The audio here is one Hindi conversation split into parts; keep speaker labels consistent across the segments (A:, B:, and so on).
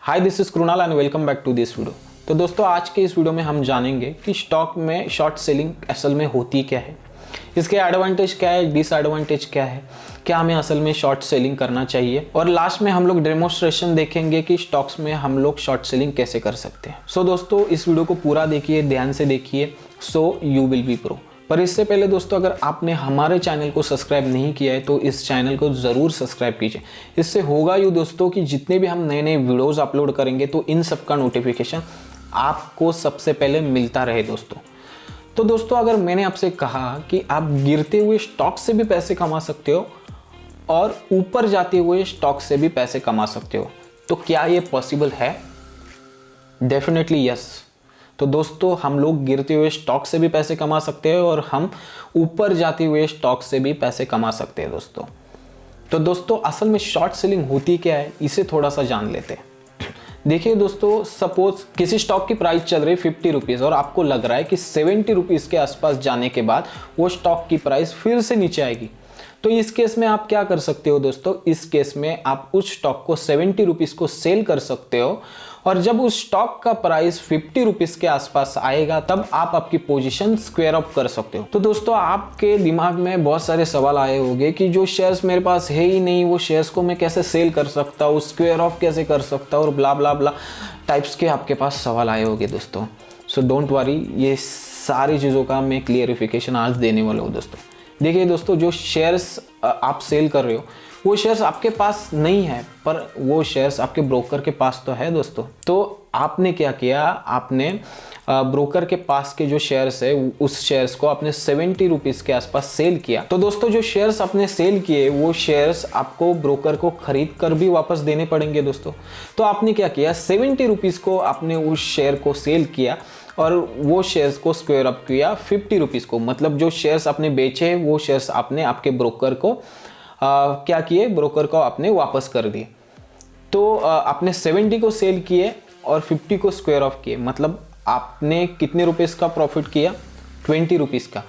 A: Hi this is Krunal and welcome back to this video. तो दोस्तों आज के इस वीडियो में हम जानेंगे कि स्टॉक में शॉर्ट सेलिंग असल में होती क्या है, इसके एडवांटेज क्या है, डिसएडवांटेज क्या है, क्या हमें असल में शॉर्ट सेलिंग करना चाहिए, और लास्ट में हम लोग डेमोन्स्ट्रेशन देखेंगे कि स्टॉक्स में हम लोग शॉर्ट सेलिंग कैसे कर सकते हैं। सो दोस्तों इस वीडियो को पूरा देखिए, ध्यान से देखिए, so you will be pro. पर इससे पहले दोस्तों अगर आपने हमारे चैनल को सब्सक्राइब नहीं किया है तो इस चैनल को ज़रूर सब्सक्राइब कीजिए। इससे होगा यूँ दोस्तों कि जितने भी हम नए नए वीडियोज़ अपलोड करेंगे तो इन सब का नोटिफिकेशन आपको सबसे पहले मिलता रहे दोस्तों। तो दोस्तों अगर मैंने आपसे कहा कि आप गिरते हुए स्टॉक से भी पैसे कमा सकते हो और ऊपर जाते हुए स्टॉक से भी पैसे कमा सकते हो, तो क्या ये पॉसिबल है? Definitely yes. तो दोस्तों हम लोग गिरते हुए स्टॉक से भी पैसे कमा सकते हैं और हम ऊपर जाते हुए स्टॉक से भी पैसे कमा सकते हैं दोस्तों। तो दोस्तों असल में शॉर्ट सेलिंग होती क्या है, इसे थोड़ा सा जान लेते हैं। देखिए दोस्तों, सपोज किसी स्टॉक की प्राइस चल रही है 50 रुपीज़ और आपको लग रहा है कि 70 रुपीज़ के आसपास जाने के बाद वो स्टॉक की प्राइस फिर से नीचे आएगी। तो इस केस में आप क्या कर सकते हो दोस्तों, इस केस में आप उस स्टॉक को 70 रुपीज़ को सेल कर सकते हो और जब उस स्टॉक का प्राइस 50 रुपीज़ के आसपास आएगा तब आप आपकी पोजीशन स्क्वायर अप कर सकते हो। तो दोस्तों आपके दिमाग में बहुत सारे सवाल आए होंगे कि जो शेयर्स मेरे पास है ही नहीं, वो शेयर्स को मैं कैसे सेल कर सकता हूँ, स्क्वायर ऑफ कैसे कर सकता हूँ, और ब्ला ब्ला ब्ला टाइप्स के आपके पास सवाल आए होंगे दोस्तों। सो डोंट वरी, ये सारी चीज़ों का मैं क्लियरिफिकेशन आज देने वाला हूँ दोस्तों। देखिए दोस्तों, जो शेयर्स आप सेल कर रहे हो वो शेयर्स आपके पास नहीं है, पर वो शेयर्स आपके ब्रोकर के पास तो है दोस्तों। तो आपने क्या किया, आपने ब्रोकर के पास के जो शेयर्स है उस शेयर्स को आपने 70 रुपीज़ के आसपास सेल किया। तो दोस्तों जो शेयर्स आपने सेल किए वो शेयर्स आपको ब्रोकर को खरीद कर भी वापस देने पड़ेंगे दोस्तों। तो आपने क्या किया, 70 रुपीज़ को आपने उस शेयर को सेल किया और वो शेयर्स को स्क्वायर अप किया 50 रुपीज़ को। मतलब जो शेयर्स आपने बेचे वो शेयर्स आपने आपके ब्रोकर को क्या किए, ब्रोकर को आपने वापस कर दिए। तो आपने 70 को सेल किए और 50 को स्क्वायर ऑफ किए, मतलब आपने कितने रुपीस का प्रॉफिट किया, 20 रुपीज़ का।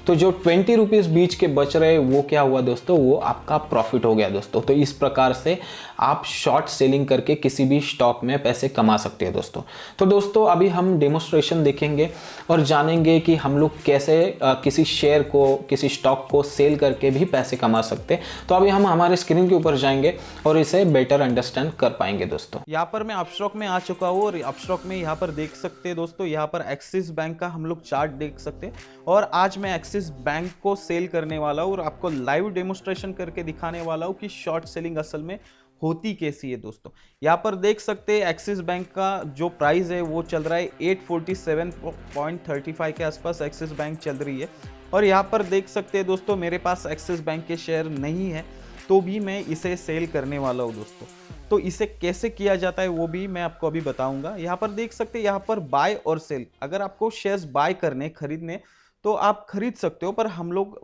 A: तो जो 20 रुपीज़ बीच के बच रहे वो क्या हुआ दोस्तों, वो आपका प्रॉफिट हो गया दोस्तों। तो इस प्रकार से आप शॉर्ट सेलिंग करके किसी भी स्टॉक में पैसे कमा सकते हैं दोस्तों। तो दोस्तों अभी हम डेमोन्स्ट्रेशन देखेंगे और जानेंगे कि हम लोग कैसे किसी शेयर को, किसी स्टॉक को सेल करके भी पैसे कमा सकते हैं। तो अभी हम हमारे स्क्रीन के ऊपर जाएंगे और इसे बेटर अंडरस्टैंड कर पाएंगे दोस्तों।
B: यहाँ पर मैं अपस्टॉक में आ चुका हूँ और अपस्टॉक में यहाँ पर देख सकते हैं दोस्तों, यहाँ पर एक्सिस बैंक का हम लोग चार्ट देख सकते हैं और आज मैं एक्सिस बैंक को सेल करने वाला हूँ और आपको लाइव डेमोन्स्ट्रेशन करके दिखाने वाला हूँ कि शॉर्ट सेलिंग असल में होती कैसी है दोस्तों। यहाँ पर देख सकते हैं एक्सिस बैंक का जो प्राइस है वो चल रहा है 847.35 के आसपास एक्सिस बैंक चल रही है। और यहाँ पर देख सकते हैं दोस्तों, मेरे पास एक्सिस बैंक के शेयर नहीं है तो भी मैं इसे सेल करने वाला हूँ दोस्तों। तो इसे कैसे किया जाता है वो भी मैं आपको अभी बताऊंगा। यहाँ पर देख सकते हैं, यहाँ पर बाय और सेल, अगर आपको शेयर्स बाय करने, खरीदने तो आप खरीद सकते हो, पर हम लोग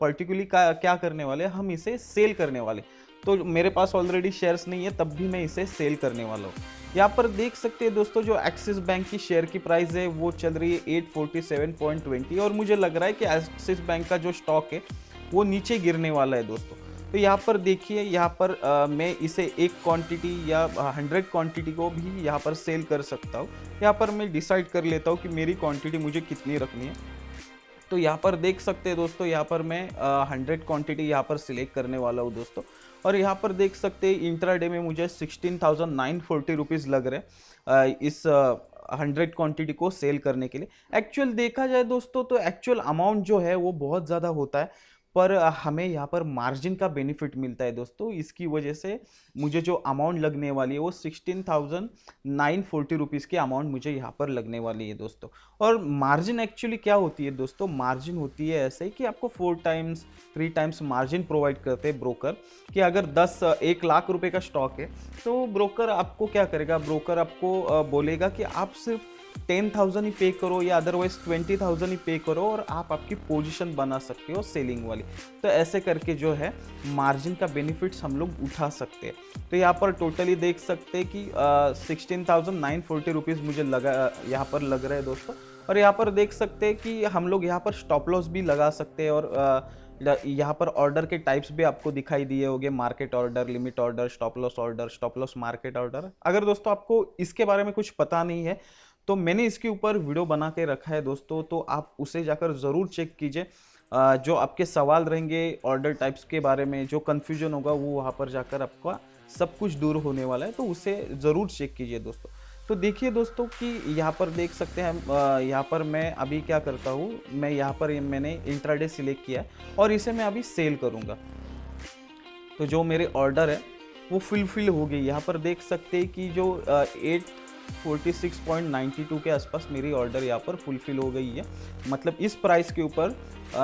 B: पर्टिकुलरली क्या करने वाले, हम इसे सेल करने वाले। तो मेरे पास ऑलरेडी शेयर्स नहीं है तब भी मैं इसे सेल करने वाला हूँ। यहाँ पर देख सकते हैं दोस्तों, जो एक्सिस बैंक की शेयर की प्राइस है वो चल रही है 847.20 और मुझे लग रहा है कि एक्सिस बैंक का जो स्टॉक है वो नीचे गिरने वाला है दोस्तों। तो यहाँ पर देखिए, यहाँ पर मैं इसे एक क्वांटिटी या 100 क्वांटिटी को भी यहाँ पर सेल कर सकता हूँ। यहाँ पर मैं डिसाइड कर लेता हूँ कि मेरी क्वांटिटी मुझे कितनी रखनी है। तो यहाँ पर देख सकते हैं दोस्तों, यहाँ पर मैं 100 क्वांटिटी यहाँ पर सिलेक्ट करने वाला हूँ दोस्तों। और यहाँ पर देख सकते हैं इंट्राडे में मुझे 16,940 रुपीज़ लग रहे हैं इस 100 क्वांटिटी को सेल करने के लिए। एक्चुअल देखा जाए दोस्तों तो एक्चुअल अमाउंट जो है वो बहुत ज़्यादा होता है, पर हमें यहाँ पर मार्जिन का बेनिफिट मिलता है दोस्तों। इसकी वजह से मुझे जो अमाउंट लगने वाली है वो 16,940 रुपीज़ की अमाउंट मुझे यहाँ पर लगने वाली है दोस्तों। और मार्जिन एक्चुअली क्या होती है दोस्तों, मार्जिन होती है ऐसे ही कि आपको 4 टाइम्स 3 टाइम्स मार्जिन प्रोवाइड करते हैं ब्रोकर। कि अगर 1 लाख रुपए का स्टॉक है तो ब्रोकर आपको क्या करेगा, ब्रोकर आपको बोलेगा कि आप सिर्फ 10,000 ही पे करो या अदरवाइज 20,000 ही पे करो और आप आपकी पोजीशन बना सकते हो सेलिंग वाली। तो ऐसे करके जो है मार्जिन का बेनिफिट्स हम लोग उठा सकते हैं। तो यहाँ पर टोटली देख सकते हैं कि 16,940 रुपीज़ मुझे यहाँ पर लग रहा है दोस्तों। और यहाँ पर देख सकते हैं कि हम लोग यहाँ पर स्टॉप लॉस भी लगा सकते हैं और यहाँ पर ऑर्डर के टाइप्स भी आपको दिखाई दिए होंगे, market order, limit order, stop loss market order. अगर दोस्तों आपको इसके बारे में कुछ पता नहीं है तो मैंने इसके ऊपर वीडियो बना के रखा है दोस्तों, तो आप उसे जाकर ज़रूर चेक कीजिए। जो आपके सवाल रहेंगे ऑर्डर टाइप्स के बारे में, जो कन्फ्यूजन होगा वो वहाँ पर जाकर आपका सब कुछ दूर होने वाला है, तो उसे ज़रूर चेक कीजिए दोस्तों। तो देखिए दोस्तों कि यहाँ पर देख सकते हैं, यहाँ पर मैं अभी क्या करता हूँ, मैं यहाँ पर मैंने इंट्राडे सिलेक्ट किया और इसे मैं अभी सेल करूँगा। तो जो मेरे ऑर्डर है वो फुलफिल हो गई। यहाँ पर देख सकते हैं कि जो 846.92 के आसपास मेरी ऑर्डर यहाँ पर फुलफिल हो गई है। मतलब इस प्राइस के ऊपर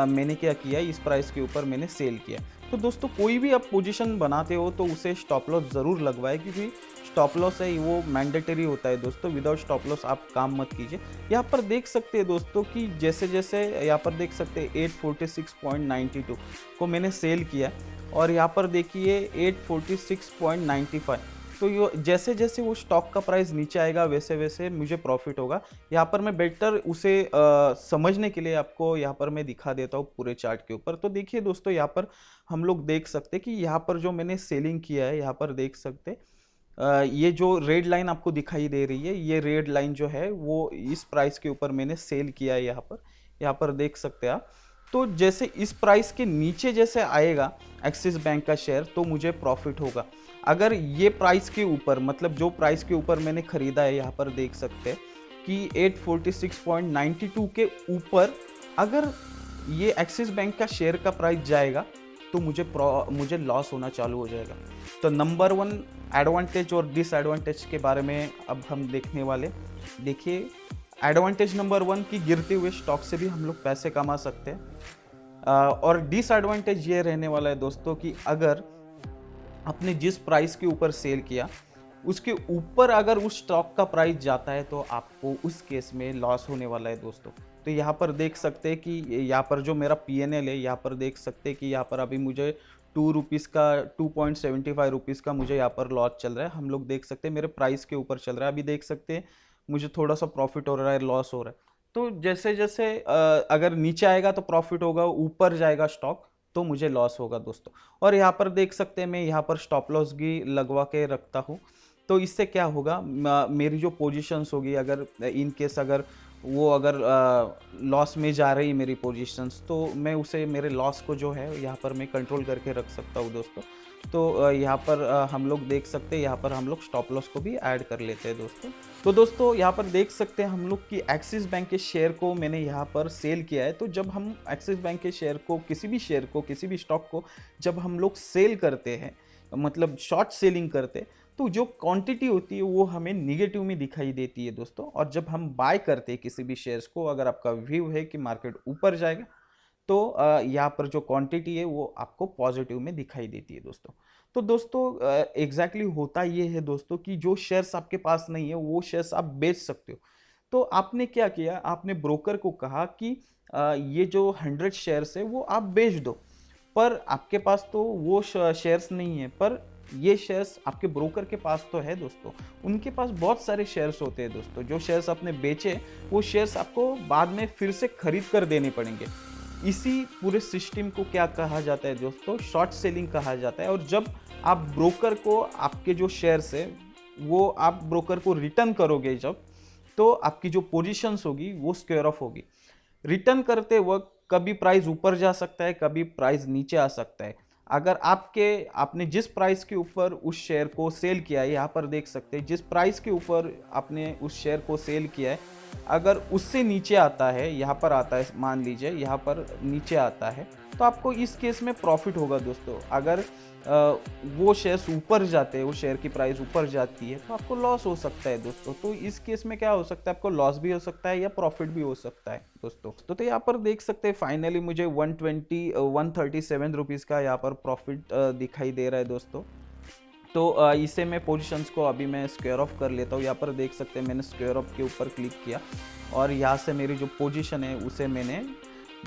B: मैंने क्या किया, इस प्राइस के ऊपर मैंने सेल किया। तो दोस्तों कोई भी आप पोजीशन बनाते हो तो उसे स्टॉप लॉस ज़रूर लगवाए, क्योंकि स्टॉप लॉस है वो मैंडेटरी होता है दोस्तों। विदाउट स्टॉप लॉस आप काम मत कीजिए। यहाँ पर देख सकते हैं दोस्तों कि जैसे जैसे यहाँ पर देख सकते हैं 846.92 को मैंने सेल किया और यहाँ पर देखिए 846.95। तो ये जैसे जैसे वो स्टॉक का प्राइस नीचे आएगा वैसे वैसे मुझे प्रॉफिट होगा। यहाँ पर मैं बेटर उसे समझने के लिए आपको यहाँ पर मैं दिखा देता हूँ पूरे चार्ट के ऊपर। तो देखिए दोस्तों यहाँ पर हम लोग देख सकते हैं कि यहाँ पर जो मैंने सेलिंग किया है, यहाँ पर देख सकते हैं ये जो रेड लाइन आपको दिखाई दे रही है, ये रेड लाइन जो है वो इस प्राइस के ऊपर मैंने सेल किया है। यहाँ पर देख सकते हैं आप। तो जैसे इस प्राइस के नीचे जैसे आएगा एक्सिस बैंक का शेयर तो मुझे प्रॉफिट होगा। अगर ये प्राइस के ऊपर, मतलब जो प्राइस के ऊपर मैंने खरीदा है, यहाँ पर देख सकते हैं कि 846.92 के ऊपर अगर ये एक्सिस बैंक का शेयर का प्राइस जाएगा तो मुझे लॉस होना चालू हो जाएगा। तो नंबर 1 एडवांटेज और डिसएडवांटेज के बारे में अब हम देखने वाले। देखिए एडवांटेज नंबर 1 कि गिरते हुए स्टॉक से भी हम लोग पैसे कमा सकते हैं। और डिसएडवांटेज ये रहने वाला है दोस्तों कि अगर आपने जिस प्राइस के ऊपर सेल किया उसके ऊपर अगर उस स्टॉक का प्राइस जाता है तो आपको उस केस में लॉस होने वाला है दोस्तों। तो यहाँ पर देख सकते हैं कि यहाँ पर जो मेरा PNL है, यहाँ पर देख सकते हैं कि यहाँ पर अभी मुझे 2 रुपीज़ का 2.75 रुपीज़ का मुझे यहाँ पर लॉस चल रहा है। हम लोग देख सकते हैं मेरे प्राइस के ऊपर चल रहा है। अभी देख सकते हैं मुझे थोड़ा सा प्रॉफिट हो रहा है, लॉस हो रहा है। तो जैसे जैसे अगर नीचे आएगा तो प्रॉफिट होगा, ऊपर जाएगा स्टॉक तो मुझे लॉस होगा दोस्तों। और यहाँ पर देख सकते हैं मैं यहाँ पर स्टॉप लॉस भी लगवा के रखता हूँ। तो इससे क्या होगा, मेरी जो पोजीशंस होगी, अगर इन केस अगर लॉस में जा रही मेरी पोजीशंस, तो मैं उसे मेरे लॉस को जो है यहाँ पर मैं कंट्रोल करके रख सकता हूँ दोस्तों। तो यहाँ पर हम लोग देख सकते हैं, यहाँ पर हम लोग स्टॉप लॉस को भी ऐड कर लेते हैं दोस्तों। तो दोस्तों यहाँ पर देख सकते हैं हम लोग कि एक्सिस बैंक के शेयर को मैंने यहाँ पर सेल किया है। तो जब हम एक्सिस बैंक के शेयर को, किसी भी स्टॉक को जब हम लोग सेल करते हैं, मतलब शॉर्ट सेलिंग करते हैं, तो जो क्वांटिटी होती है वो हमें निगेटिव में दिखाई देती है दोस्तों। और जब हम बाय करते हैं किसी भी शेयर्स को, अगर आपका व्यू है कि मार्केट ऊपर जाएगा तो यहाँ पर जो क्वांटिटी है वो आपको पॉजिटिव में दिखाई देती है दोस्तों। तो दोस्तों एग्जैक्टली होता ये है दोस्तों कि जो शेयर्स आपके पास नहीं है वो शेयर्स आप बेच सकते हो। तो आपने क्या किया, आपने ब्रोकर को कहा कि ये जो 100 शेयर्स है वो आप बेच दो, पर आपके पास तो वो शेयर्स नहीं है, पर ये शेयर्स आपके ब्रोकर के पास तो है दोस्तों। उनके पास बहुत सारे शेयर्स होते हैं दोस्तों। जो शेयर्स आपने बेचे वो शेयर्स आपको बाद में फिर से खरीद कर देने पड़ेंगे। इसी पूरे सिस्टम को क्या कहा जाता है दोस्तों, शॉर्ट सेलिंग कहा जाता है। और जब आप ब्रोकर को आपके जो शेयर्स है वो आप ब्रोकर को रिटर्न करोगे जब, तो आपकी जो पोजीशंस होगी वो स्क्वायर ऑफ होगी। रिटर्न करते वक्त कभी प्राइस ऊपर जा सकता है, कभी प्राइस नीचे आ सकता है। अगर आपने जिस प्राइस के ऊपर उस शेयर को सेल किया है, यहाँ पर देख सकते हैं जिस प्राइस के ऊपर आपने उस शेयर को सेल किया है, अगर उससे नीचे आता है, यहाँ पर आता है, मान लीजिए यहाँ पर नीचे आता है, तो आपको इस केस में प्रॉफिट होगा दोस्तों। अगर वो शेयर्स ऊपर जाते हैं, वो शेयर की प्राइस ऊपर जाती है, तो आपको लॉस हो सकता है दोस्तों। तो इस केस में क्या हो सकता है, आपको लॉस भी हो सकता है या प्रॉफिट भी हो सकता है दोस्तों। तो यहाँ पर देख सकते हैं फाइनली मुझे 137 रुपीज़ का यहाँ पर प्रॉफिट दिखाई दे रहा है दोस्तों। तो इसे मैं पोजीशंस को अभी मैं स्क्वायर ऑफ कर लेता हूँ। यहाँ पर देख सकते हैं मैंने स्क्वायर ऑफ के ऊपर क्लिक किया और यहाँ से मेरी जो पोजीशन है उसे मैंने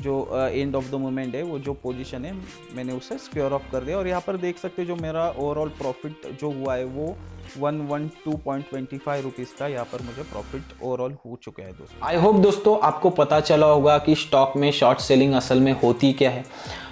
B: जो एंड ऑफ द मोमेंट है, वो जो पोजीशन है मैंने उसे स्क्योर ऑफ कर दिया। और यहाँ पर देख सकते हैं जो मेरा ओवरऑल प्रॉफिट जो हुआ है वो 112.25 रुपीज़ का यहाँ पर मुझे प्रॉफिट ओवरऑल हो चुका है दोस्तों।
A: आई होप दोस्तों आपको पता चला होगा कि स्टॉक में शॉर्ट सेलिंग असल में होती क्या है,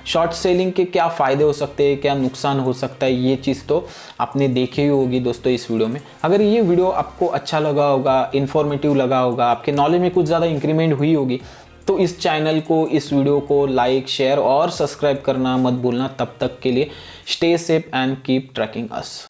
A: शॉर्ट सेलिंग के क्या फ़ायदे हो सकते हैं, क्या नुकसान हो सकता है, ये चीज़ तो आपने देखी ही होगी दोस्तों इस वीडियो में। अगर ये वीडियो आपको अच्छा लगा होगा, इन्फॉर्मेटिव लगा होगा, आपके नॉलेज में कुछ ज़्यादा इंक्रीमेंट हुई होगी, तो इस चैनल को, इस वीडियो को लाइक, शेयर और सब्सक्राइब करना मत भूलना। तब तक के लिए stay safe and keep trekking us.